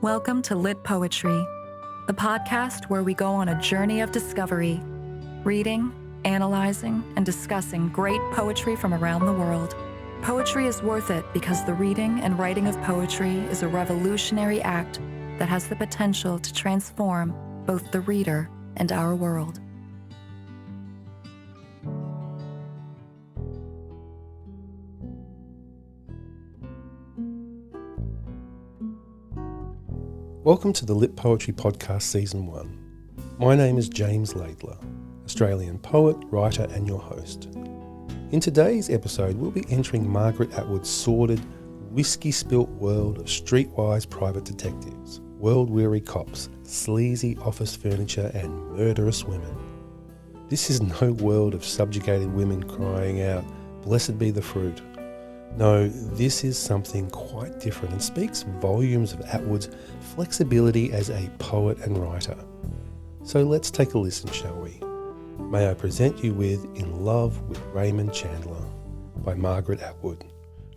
Welcome to Litpoetry, the podcast where we go on a journey of discovery, reading, analyzing, and discussing great poetry from around the world. Poetry is worth it because the reading and writing of poetry is a revolutionary act that has the potential to transform both the reader and our world. Welcome to the Lit Poetry Podcast Season 1. My name is James Laidler, Australian poet, writer and your host. In today's episode, we'll be entering Margaret Atwood's sordid, whiskey-spilt world of streetwise private detectives, world-weary cops, sleazy office furniture and murderous women. This is no world of subjugated women crying out, "Blessed be the fruit." No, this is something quite different and speaks volumes of Atwood's flexibility as a poet and writer. So let's take a listen, shall we? May I present you with In Love with Raymond Chandler by Margaret Atwood,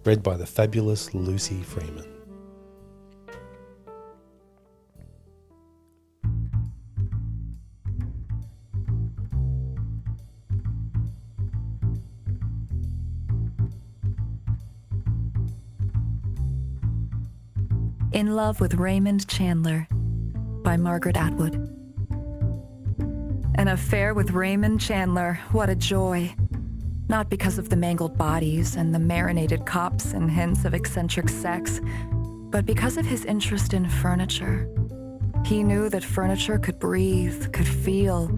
read by the fabulous Lucy Freeman. In Love with Raymond Chandler by Margaret Atwood. An affair with Raymond Chandler, what a joy. Not because of the mangled bodies and the marinated cops and hints of eccentric sex, but because of his interest in furniture. He knew that furniture could breathe, could feel,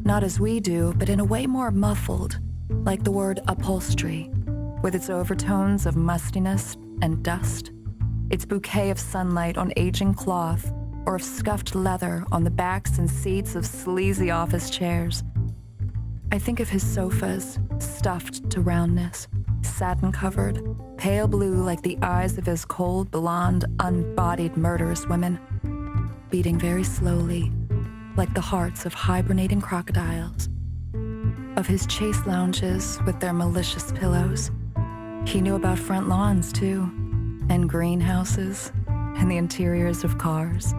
not as we do, but in a way more muffled, like the word upholstery, with its overtones of mustiness and dust. Its bouquet of sunlight on aging cloth or of scuffed leather on the backs and seats of sleazy office chairs. I think of his sofas, stuffed to roundness, satin-covered, pale blue like the eyes of his cold, blonde, unbodied murderous women, beating very slowly, like the hearts of hibernating crocodiles. Of his chase lounges with their malicious pillows. He knew about front lawns, too. And greenhouses, and the interiors of cars.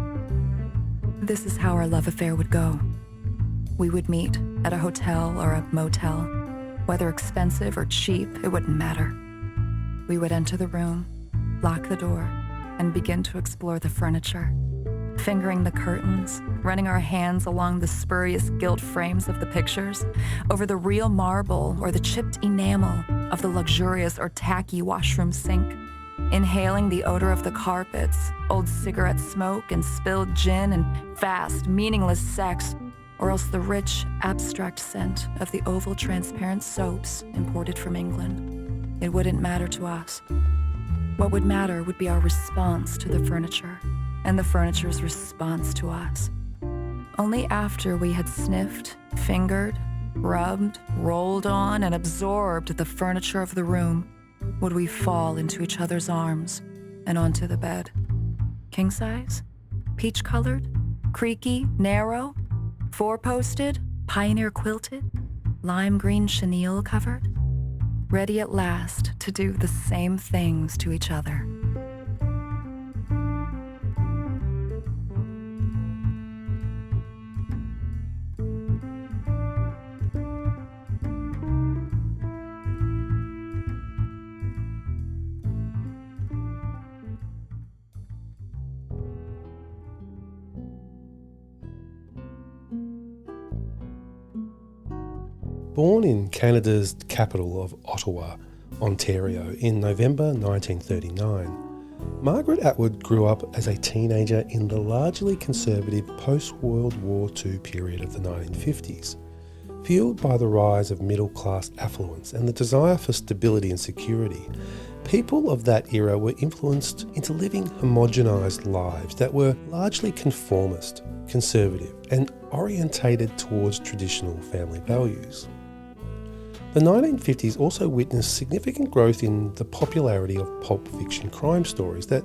This is how our love affair would go. We would meet at a hotel or a motel. Whether expensive or cheap, it wouldn't matter. We would enter the room, lock the door, and begin to explore the furniture, fingering the curtains, running our hands along the spurious gilt frames of the pictures, over the real marble or the chipped enamel of the luxurious or tacky washroom sink, inhaling the odor of the carpets, old cigarette smoke and spilled gin and fast, meaningless sex, or else the rich, abstract scent of the oval transparent soaps imported from England. It wouldn't matter to us. What would matter would be our response to the furniture, and the furniture's response to us. Only after we had sniffed, fingered, rubbed, rolled on, and absorbed the furniture of the room would we fall into each other's arms and onto the bed. King size? Peach-colored? Creaky? Narrow? Four-posted? Pioneer quilted? Lime green chenille covered? Ready at last to do the same things to each other. Born in Canada's capital of Ottawa, Ontario, in November 1939, Margaret Atwood grew up as a teenager in the largely conservative post-World War II period of the 1950s. Fueled by the rise of middle-class affluence and the desire for stability and security, people of that era were influenced into living homogenised lives that were largely conformist, conservative, and orientated towards traditional family values. The 1950s also witnessed significant growth in the popularity of pulp fiction crime stories that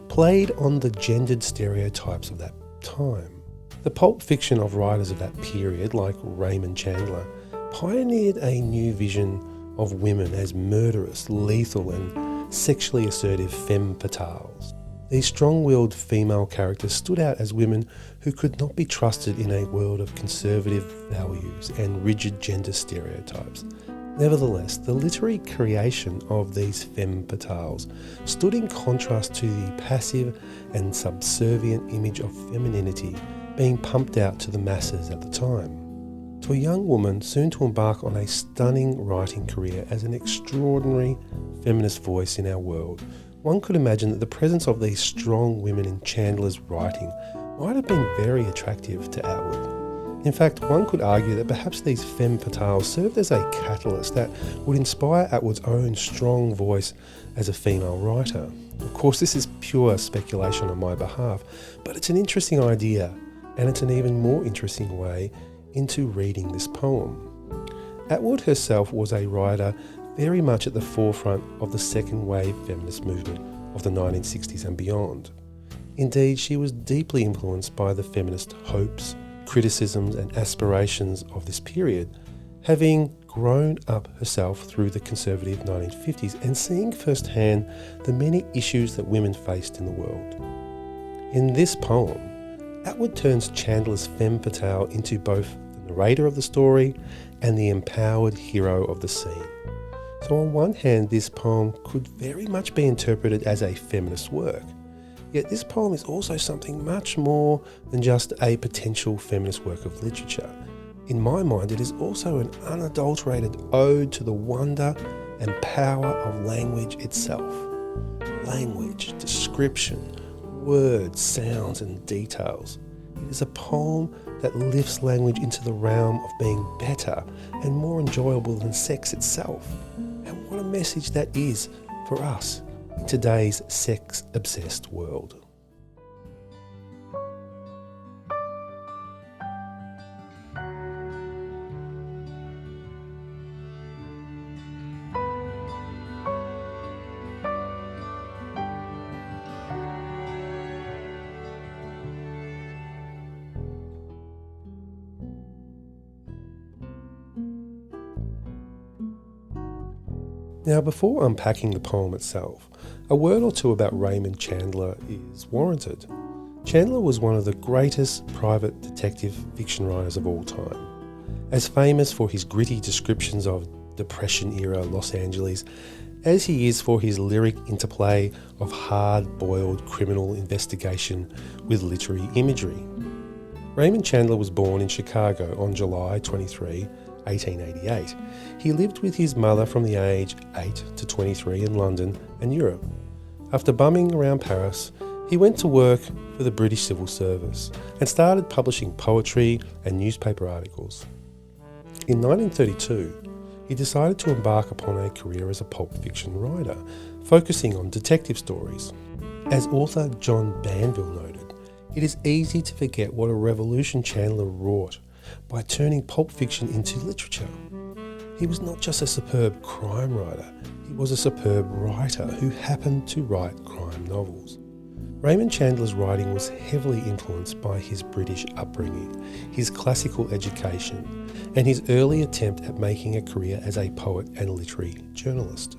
played on the gendered stereotypes of that time. The pulp fiction of writers of that period, like Raymond Chandler, pioneered a new vision of women as murderous, lethal and sexually assertive femme fatales. These strong-willed female characters stood out as women who could not be trusted in a world of conservative values and rigid gender stereotypes. Nevertheless, the literary creation of these femme fatales stood in contrast to the passive and subservient image of femininity being pumped out to the masses at the time. To a young woman soon to embark on a stunning writing career as an extraordinary feminist voice in our world, one could imagine that the presence of these strong women in Chandler's writing might have been very attractive to Atwood. In fact, one could argue that perhaps these femme fatales served as a catalyst that would inspire Atwood's own strong voice as a female writer. Of course, this is pure speculation on my behalf, but it's an interesting idea, and it's an even more interesting way into reading this poem. Atwood herself was a writer very much at the forefront of the second wave feminist movement of the 1960s and beyond. Indeed, she was deeply influenced by the feminist hopes, criticisms and aspirations of this period, having grown up herself through the conservative 1950s and seeing firsthand the many issues that women faced in the world. In this poem, Atwood turns Chandler's femme fatale into both the narrator of the story and the empowered hero of the scene. So on one hand, this poem could very much be interpreted as a feminist work. Yet this poem is also something much more than just a potential feminist work of literature. In my mind, it is also an unadulterated ode to the wonder and power of language itself. Language, description, words, sounds and details. It is a poem that lifts language into the realm of being better and more enjoyable than sex itself. And what a message that is for us in today's sex-obsessed world. Now, before unpacking the poem itself, a word or two about Raymond Chandler is warranted. Chandler was one of the greatest private detective fiction writers of all time. As famous for his gritty descriptions of Depression-era Los Angeles as he is for his lyric interplay of hard-boiled criminal investigation with literary imagery. Raymond Chandler was born in Chicago on July 23, 1888. He lived with his mother from the age 8 to 23 in London and Europe. After bumming around Paris, he went to work for the British Civil Service and started publishing poetry and newspaper articles. In 1932, he decided to embark upon a career as a pulp fiction writer, focusing on detective stories. As author John Banville noted, it is easy to forget what a revolution Chandler wrought by turning pulp fiction into literature. He was not just a superb crime writer, he was a superb writer who happened to write crime novels. Raymond Chandler's writing was heavily influenced by his British upbringing, his classical education, and his early attempt at making a career as a poet and literary journalist.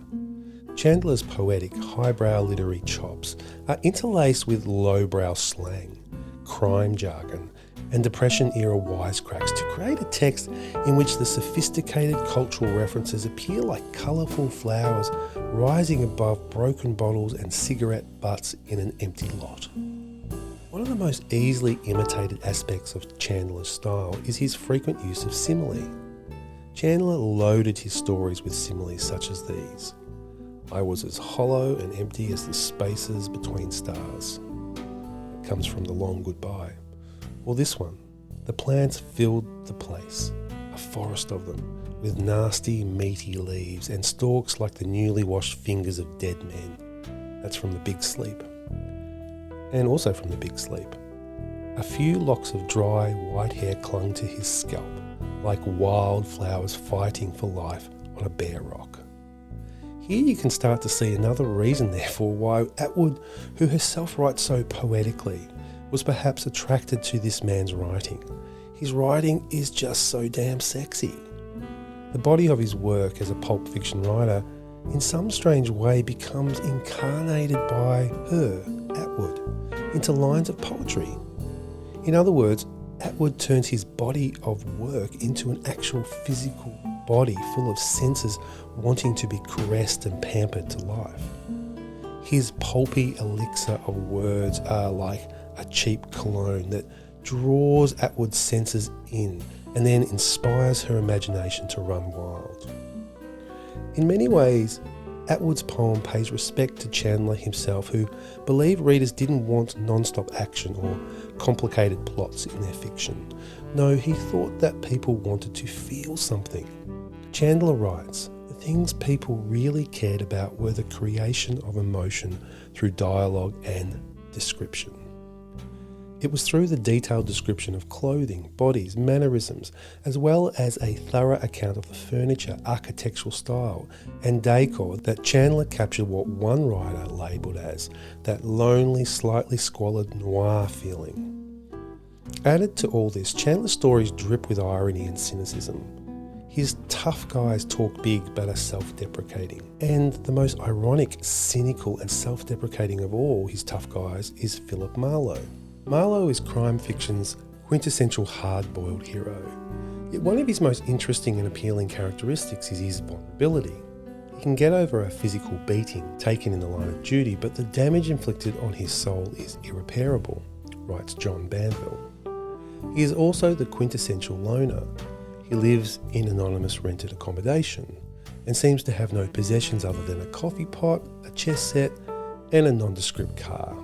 Chandler's poetic, highbrow literary chops are interlaced with lowbrow slang, crime jargon, and Depression-era wisecracks to create a text in which the sophisticated cultural references appear like colourful flowers rising above broken bottles and cigarette butts in an empty lot. One of the most easily imitated aspects of Chandler's style is his frequent use of simile. Chandler loaded his stories with similes such as these. I was as hollow and empty as the spaces between stars. It comes from The Long Goodbye. Or this one, the plants filled the place, a forest of them, with nasty, meaty leaves and stalks like the newly washed fingers of dead men. That's from The Big Sleep. And also from The Big Sleep. A few locks of dry, white hair clung to his scalp, like wildflowers fighting for life on a bare rock. Here you can start to see another reason, therefore, why Atwood, who herself writes so poetically, was perhaps attracted to this man's writing. His writing is just so damn sexy. The body of his work as a pulp fiction writer in some strange way becomes incarnated by her, Atwood into lines of poetry. In other words, Atwood turns his body of work into an actual physical body full of senses wanting to be caressed and pampered to life. His pulpy elixir of words are like a cheap cologne that draws Atwood's senses in and then inspires her imagination to run wild. In many ways, Atwood's poem pays respect to Chandler himself, who believed readers didn't want non-stop action or complicated plots in their fiction. No, he thought that people wanted to feel something. Chandler writes, "The things people really cared about were the creation of emotion through dialogue and description." It was through the detailed description of clothing, bodies, mannerisms, as well as a thorough account of the furniture, architectural style, and decor that Chandler captured what one writer labelled as that lonely, slightly squalid noir feeling. Added to all this, Chandler's stories drip with irony and cynicism. His tough guys talk big but are self-deprecating. And the most ironic, cynical and self-deprecating of all his tough guys is Philip Marlowe. Marlowe is crime fiction's quintessential hard-boiled hero. Yet one of his most interesting and appealing characteristics is his vulnerability. He can get over a physical beating taken in the line of duty, but the damage inflicted on his soul is irreparable, writes John Banville. He is also the quintessential loner. He lives in anonymous rented accommodation and seems to have no possessions other than a coffee pot, a chess set, and a nondescript car.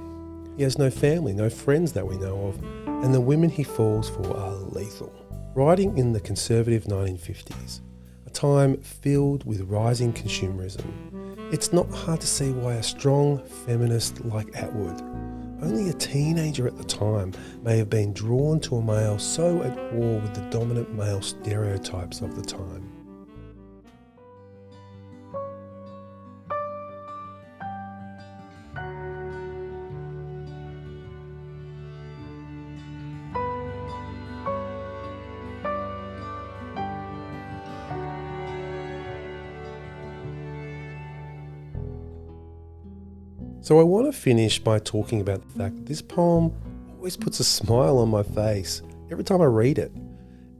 He has no family, no friends that we know of, and the women he falls for are lethal. Writing in the conservative 1950s, a time filled with rising consumerism, it's not hard to see why a strong feminist like Atwood, only a teenager at the time, may have been drawn to a male so at war with the dominant male stereotypes of the time. So I want to finish by talking about the fact that this poem always puts a smile on my face every time I read it.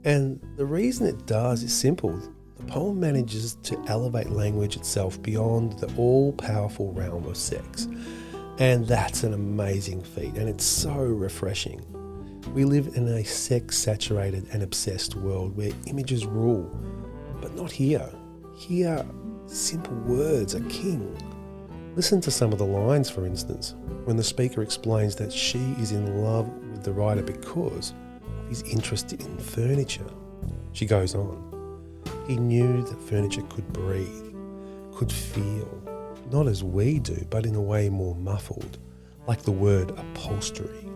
And the reason it does is simple. The poem manages to elevate language itself beyond the all-powerful realm of sex. And that's an amazing feat, and it's so refreshing. We live in a sex-saturated and obsessed world where images rule, but not here. Here, simple words are king. Listen to some of the lines, for instance, when the speaker explains that she is in love with the writer because of his interest in furniture. She goes on, "He knew that furniture could breathe, could feel, not as we do, but in a way more muffled, like the word upholstery,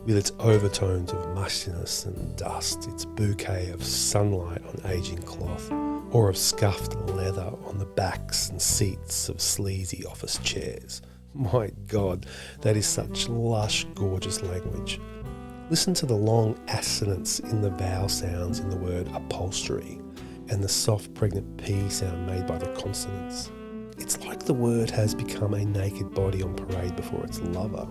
with its overtones of mustiness and dust, its bouquet of sunlight on aging cloth, or of scuffed leather on the backs and seats of sleazy office chairs." My God, that is such lush, gorgeous language. Listen to the long assonance in the vowel sounds in the word upholstery and the soft, pregnant P sound made by the consonants. It's like the word has become a naked body on parade before its lover.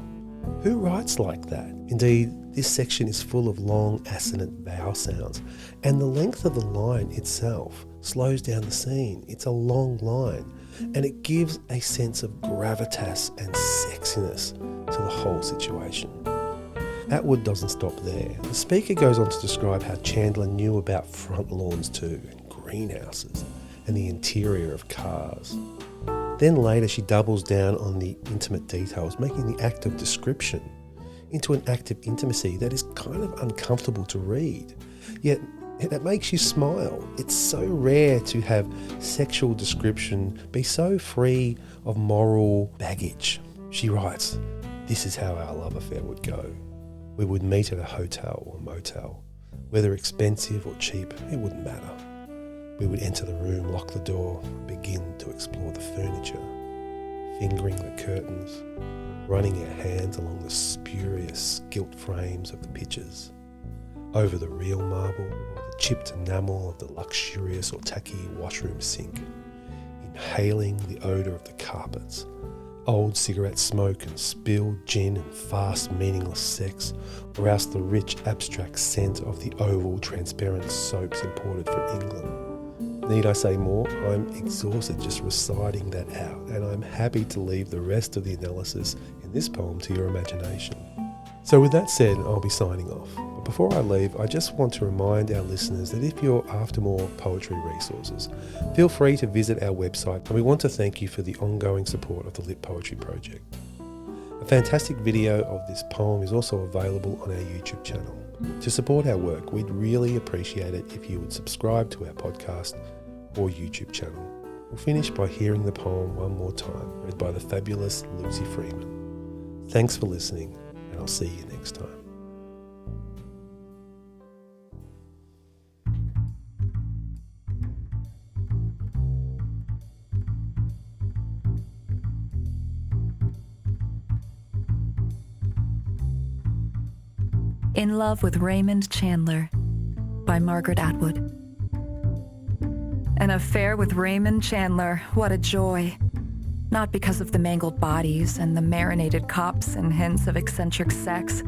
Who writes like that? Indeed, this section is full of long assonant vowel sounds, and the length of the line itself slows down the scene. It's a long line, and it gives a sense of gravitas and sexiness to the whole situation. Atwood doesn't stop there. The speaker goes on to describe how Chandler knew about front lawns too, and greenhouses, and the interior of cars. Then later she doubles down on the intimate details, making the act of description into an act of intimacy that is kind of uncomfortable to read. Yet it makes you smile. It's so rare to have sexual description be so free of moral baggage. She writes, "This is how our love affair would go. We would meet at a hotel or motel. Whether expensive or cheap, it wouldn't matter. We would enter the room, lock the door, begin to explore the furniture, fingering the curtains, running our hands along the spurious gilt frames of the pictures, over the real marble or the chipped enamel of the luxurious or tacky washroom sink, inhaling the odour of the carpets, old cigarette smoke and spilled gin and fast, meaningless sex, or else the rich, abstract scent of the oval, transparent soaps imported from England. Need I say more? I'm exhausted just reciting that out, and I'm happy to leave the rest of the analysis in this poem to your imagination. So with that said, I'll be signing off. But before I leave, I just want to remind our listeners that if you're after more poetry resources, feel free to visit our website, and we want to thank you for the ongoing support of the Litpoetry project. A fantastic video of this poem is also available on our YouTube channel. To support our work, we'd really appreciate it if you would subscribe to our podcast or YouTube channel. We'll finish by hearing the poem one more time, read by the fabulous Lucy Freeman. Thanks for listening, and I'll see you next time. In Love with Raymond Chandler by Margaret Atwood. An affair with Raymond Chandler, what a joy. Not because of the mangled bodies and the marinated cups and hints of eccentric sex,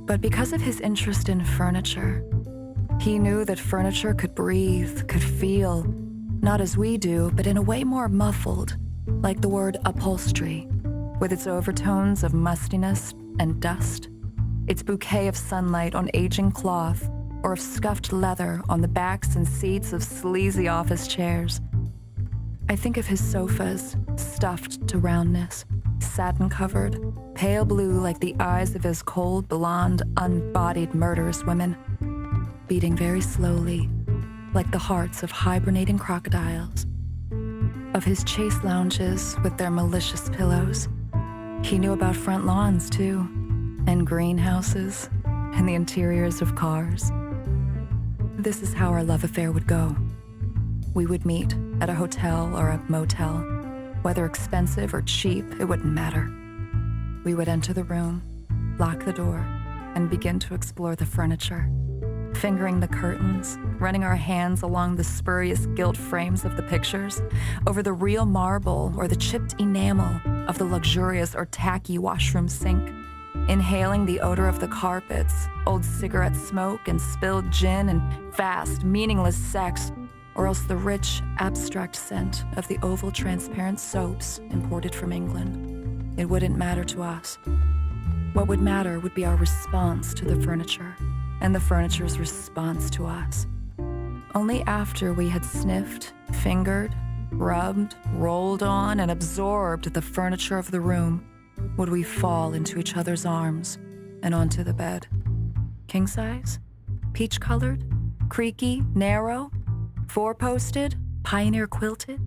but because of his interest in furniture. He knew that furniture could breathe, could feel, not as we do, but in a way more muffled, like the word upholstery, with its overtones of mustiness and dust, its bouquet of sunlight on aging cloth, or of scuffed leather on the backs and seats of sleazy office chairs. I think of his sofas, stuffed to roundness, satin-covered, pale blue like the eyes of his cold, blonde, unbodied murderous women, beating very slowly, like the hearts of hibernating crocodiles. Of his chase lounges with their malicious pillows. He knew about front lawns, too, and greenhouses, and the interiors of cars. This is how our love affair would go. We would meet at a hotel or a motel. Whether expensive or cheap, it wouldn't matter. We would enter the room, lock the door, and begin to explore the furniture, fingering the curtains, running our hands along the spurious gilt frames of the pictures, over the real marble or the chipped enamel of the luxurious or tacky washroom sink, inhaling the odor of the carpets, old cigarette smoke and spilled gin and fast, meaningless sex, or else the rich, abstract scent of the oval, transparent soaps imported from England. It wouldn't matter to us. What would matter would be our response to the furniture, and the furniture's response to us. Only after we had sniffed, fingered, rubbed, rolled on, and absorbed the furniture of the room would we fall into each other's arms and onto the bed. King size? Peach-colored? Creaky? Narrow? Four-posted? Pioneer quilted?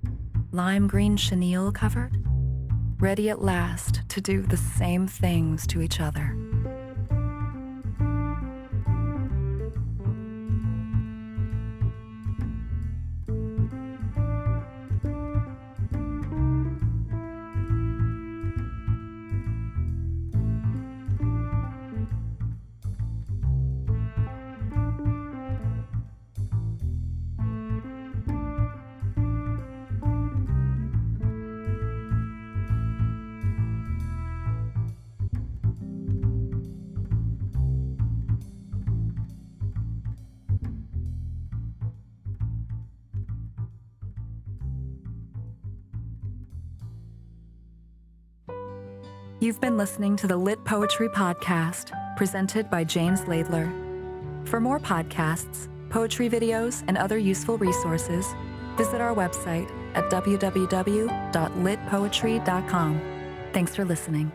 Lime green chenille covered? Ready at last to do the same things to each other. You've been listening to the Litpoetry podcast, presented by James Laidler. For more podcasts, poetry videos, and other useful resources, visit our website at www.litpoetry.com. Thanks for listening.